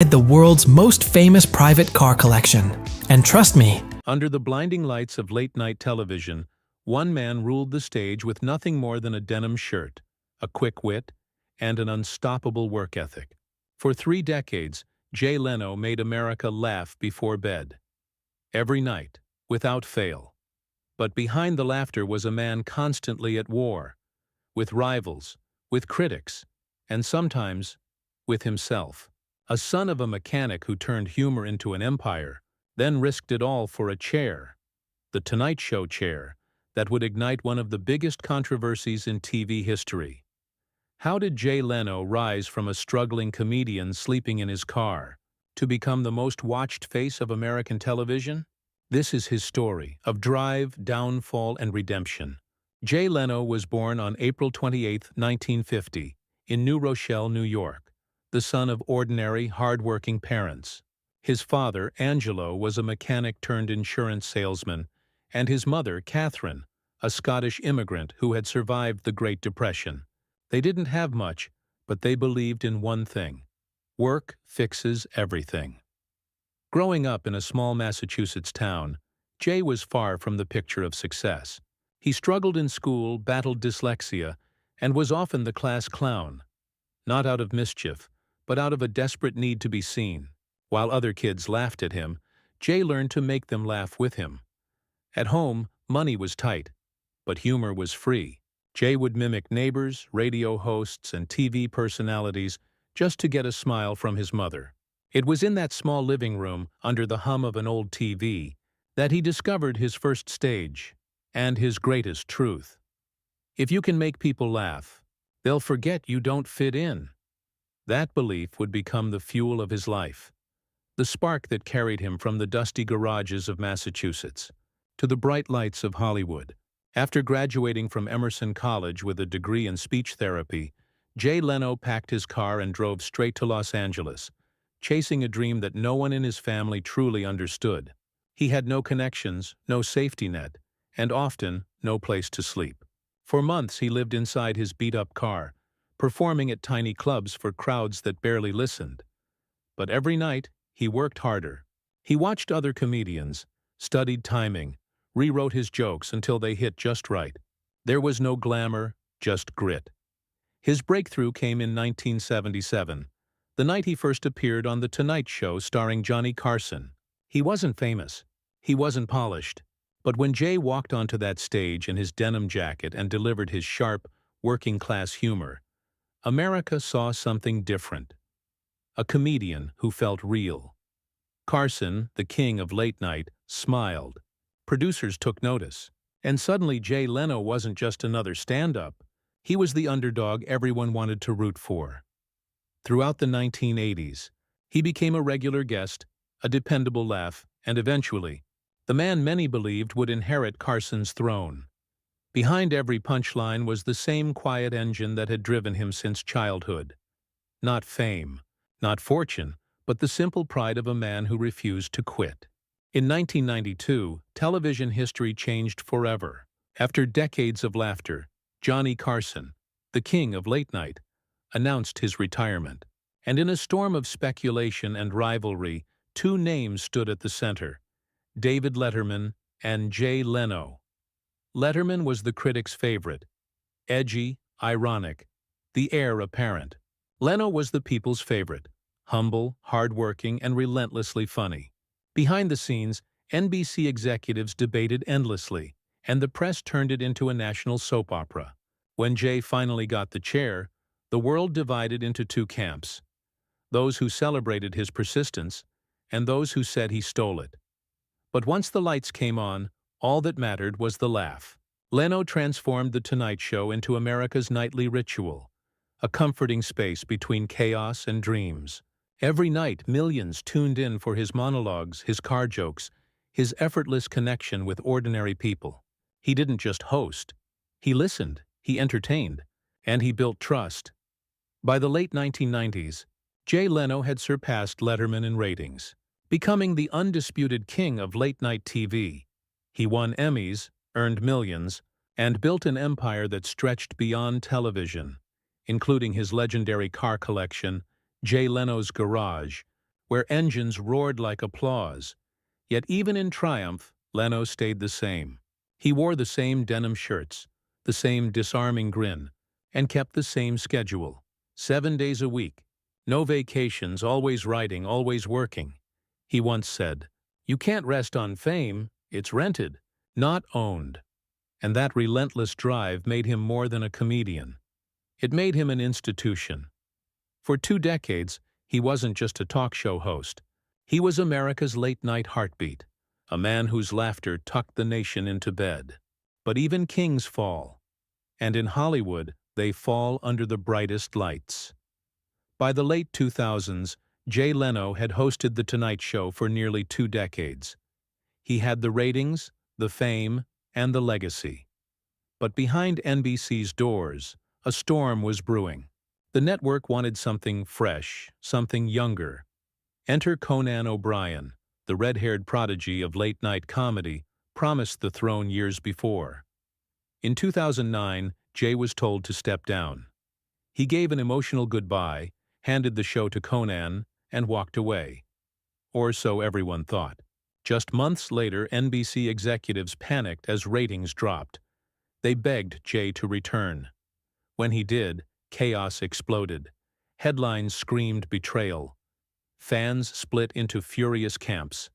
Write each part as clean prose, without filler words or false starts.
had the world's most famous private car collection. And trust me, Under the blinding lights of late-night television, one man ruled the stage with nothing more than a denim shirt, a quick wit, and an unstoppable work ethic. For 3 decades, Jay Leno made America laugh before bed. Every night, without fail. But behind the laughter was a man constantly at war, with rivals, with critics, and sometimes with himself. A son of a mechanic who turned humor into an empire, then risked it all for a chair, the Tonight Show chair, that would ignite one of the biggest controversies in TV history. How did Jay Leno rise from a struggling comedian sleeping in his car to become the most watched face of American television? This is his story of drive, downfall, and redemption. Jay Leno was born on April 28, 1950, in New Rochelle, New York, the son of ordinary, hard-working parents. His father, Angelo, was a mechanic-turned-insurance salesman, and his mother, Catherine, a Scottish immigrant who had survived the Great Depression. They didn't have much, but they believed in one thing: work fixes everything. Growing up in a small Massachusetts town, Jay was far from the picture of success. He struggled in school, battled dyslexia, and was often the class clown. Not out of mischief, but out of a desperate need to be seen. While other kids laughed at him, Jay learned to make them laugh with him. At home, money was tight, but humor was free. Jay would mimic neighbors, radio hosts, and TV personalities just to get a smile from his mother. It was in that small living room, under the hum of an old TV, that he discovered his first stage and his greatest truth. If you can make people laugh, they'll forget you don't fit in. That belief would become the fuel of his life, the spark that carried him from the dusty garages of Massachusetts to the bright lights of Hollywood. After graduating from Emerson College with a degree in speech therapy, Jay Leno packed his car and drove straight to Los Angeles, chasing a dream that no one in his family truly understood. He had no connections, no safety net, and often no place to sleep. For months he lived inside his beat-up car, performing at tiny clubs for crowds that barely listened. But every night, he worked harder. He watched other comedians, studied timing, rewrote his jokes until they hit just right. There was no glamour, just grit. His breakthrough came in 1977, the night he first appeared on The Tonight Show starring Johnny Carson. He wasn't famous. He wasn't polished. But when Jay walked onto that stage in his denim jacket and delivered his sharp, working-class humor, America saw something different. A comedian who felt real. Carson, the king of late night, smiled. Producers took notice. And suddenly Jay Leno wasn't just another stand-up. He was the underdog everyone wanted to root for. Throughout the 1980s, he became a regular guest, a dependable laugh, and eventually, the man many believed would inherit Carson's throne. Behind every punchline was the same quiet engine that had driven him since childhood. Not fame, not fortune, but the simple pride of a man who refused to quit. In 1992, television history changed forever. After decades of laughter, Johnny Carson, the king of late night, announced his retirement. And in a storm of speculation and rivalry, 2 names stood at the center: David Letterman and Jay Leno. Letterman was the critics' favorite, edgy, ironic, the heir apparent. Leno was the people's favorite, humble, hard-working, and relentlessly funny. Behind the scenes, NBC executives debated endlessly, and the press turned it into a national soap opera. When Jay finally got the chair, the world divided into 2 camps: those who celebrated his persistence and those who said he stole it. But once the lights came on, all that mattered was the laugh. Leno transformed The Tonight Show into America's nightly ritual, a comforting space between chaos and dreams. Every night, millions tuned in for his monologues, his car jokes, his effortless connection with ordinary people. He didn't just host. He listened, he entertained, and he built trust. By the late 1990s, Jay Leno had surpassed Letterman in ratings, becoming the undisputed king of late-night TV. He won Emmys, earned millions, and built an empire that stretched beyond television, including his legendary car collection, Jay Leno's Garage, where engines roared like applause. Yet even in triumph, Leno stayed the same. He wore the same denim shirts, the same disarming grin, and kept the same schedule. 7 days a week. No vacations, always writing, always working. He once said, "You can't rest on fame, it's rented, not owned." And that relentless drive made him more than a comedian. It made him an institution. For 2 decades, he wasn't just a talk show host. He was America's late-night heartbeat, a man whose laughter tucked the nation into bed. But even kings fall. And in Hollywood, they fall under the brightest lights. By the late 2000s, Jay Leno had hosted The Tonight Show for nearly 2 decades. He had the ratings, the fame, and the legacy. But behind NBC's doors, a storm was brewing. The network wanted something fresh, something younger. Enter Conan O'Brien, the red-haired prodigy of late-night comedy, promised the throne years before. In 2009, Jay was told to step down. He gave an emotional goodbye, handed the show to Conan, and walked away. Or so everyone thought. Just months later, NBC executives panicked as ratings dropped. They begged Jay to return. When he did, chaos exploded. Headlines screamed betrayal. Fans split into furious camps.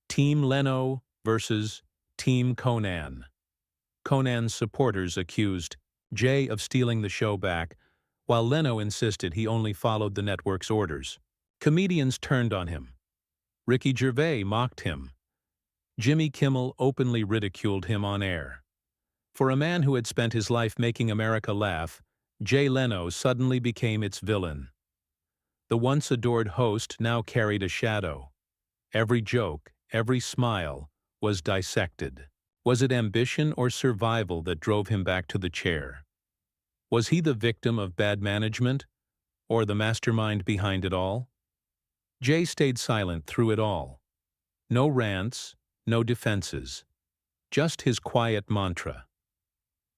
Team Leno versus Team Conan. Conan's supporters accused Jay of stealing the show back, while Leno insisted he only followed the network's orders. Comedians turned on him. Ricky Gervais mocked him. Jimmy Kimmel openly ridiculed him on air. For a man who had spent his life making America laugh, Jay Leno suddenly became its villain. The once adored host now carried a shadow. Every joke, every smile, was dissected. Was it ambition or survival that drove him back to the chair? Was he the victim of bad management, or the mastermind behind it all? Jay stayed silent through it all. No rants, no defenses. Just his quiet mantra.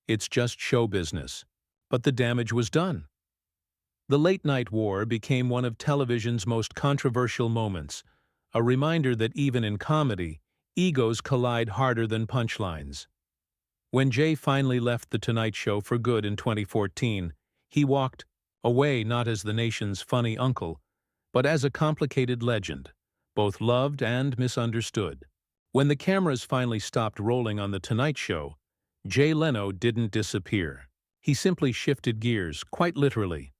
It's just show business. But the damage was done. The late-night war became one of television's most controversial moments, a reminder that even in comedy, egos collide harder than punchlines. When Jay finally left The Tonight Show for good in 2014, he walked away not as the nation's funny uncle, but as a complicated legend, both loved and misunderstood. When the cameras finally stopped rolling on The Tonight Show, Jay Leno didn't disappear. He simply shifted gears, quite literally.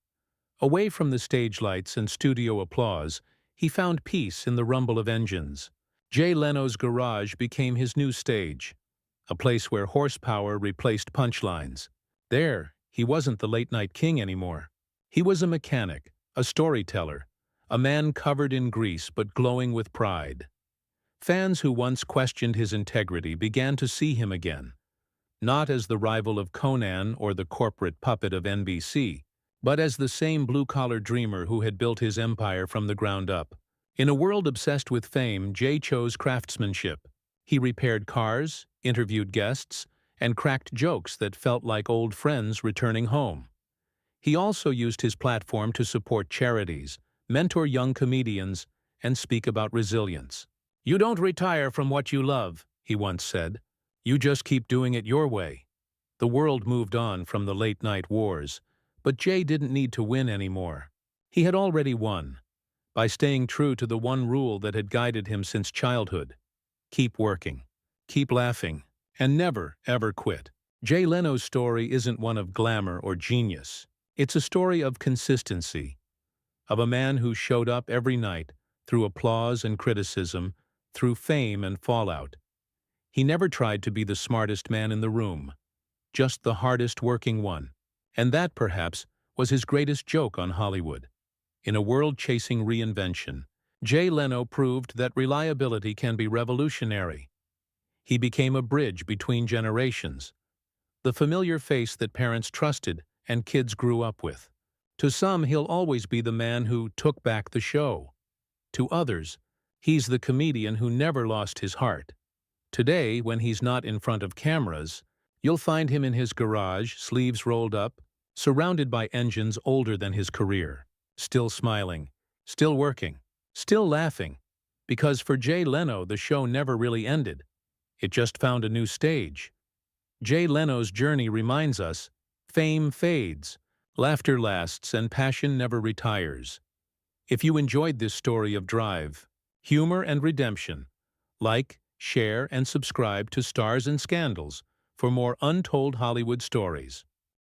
Away from the stage lights and studio applause, he found peace in the rumble of engines. Jay Leno's garage became his new stage, a place where horsepower replaced punchlines. There, he wasn't the late-night king anymore. He was a mechanic, a storyteller, a man covered in grease but glowing with pride. Fans who once questioned his integrity began to see him again, not as the rival of Conan or the corporate puppet of NBC, but as the same blue-collar dreamer who had built his empire from the ground up. In a world obsessed with fame, Jay chose craftsmanship. He repaired cars, interviewed guests, and cracked jokes that felt like old friends returning home. He also used his platform to support charities, mentor young comedians, and speak about resilience. "You don't retire from what you love," he once said. "You just keep doing it your way." The world moved on from the late-night wars, but Jay didn't need to win anymore. He had already won, by staying true to the one rule that had guided him since childhood. Keep working, keep laughing, and never, ever quit. Jay Leno's story isn't one of glamour or genius. It's a story of consistency, of a man who showed up every night, through applause and criticism, through fame and fallout. He never tried to be the smartest man in the room, just the hardest working one. And that, perhaps, was his greatest joke on Hollywood. In a world chasing reinvention, Jay Leno proved that reliability can be revolutionary. He became a bridge between generations, the familiar face that parents trusted and kids grew up with. To some, he'll always be the man who took back the show. To others, he's the comedian who never lost his heart. Today, when he's not in front of cameras, you'll find him in his garage, sleeves rolled up, surrounded by engines older than his career, still smiling, still working, Still laughing, because for Jay Leno the show never really ended. It just found a new stage. Jay Leno's journey reminds us, fame fades, laughter lasts, and passion never retires. If you enjoyed this story of drive, humor, and redemption, like, share, and subscribe to Stars and Scandals for more untold Hollywood stories.